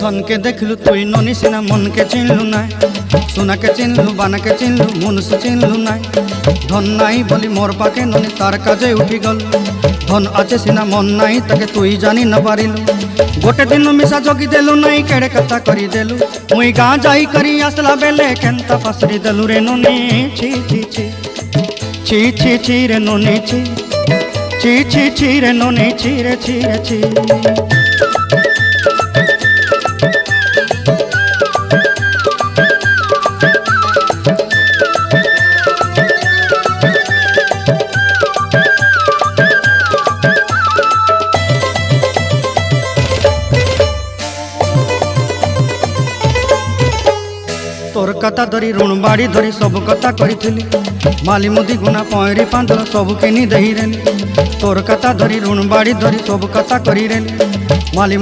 धन के देखलु तुई ननी सिना मन के चिन्हलु ना सोना के चिन्हलु बाना के चिन्हलु मनुष्य चिन्हलु ना धन नाई बोली मोर पाके ननी तार काजे उठी गल धन आचे सिना मन नाई ताके तुई जानी न पारिलु गोटे दिन मिसा जगी देलु नाई केड़े कथा करी देलु मुई गाँ जाई करी आसला बेले केंता पासरी देलु रे ननी छी छी छी छी छी छी रे ननी छी छी छी छी रे ननी छी रे छी रे छी। तोर कथा धरी ऋण बाड़ी धरी सब कथा करी माली मुदी गुना पहरी पांदल सब किनी दही रेली तोर कथा धरी ऋण बाड़ी धरी सब कथा करी रेली माली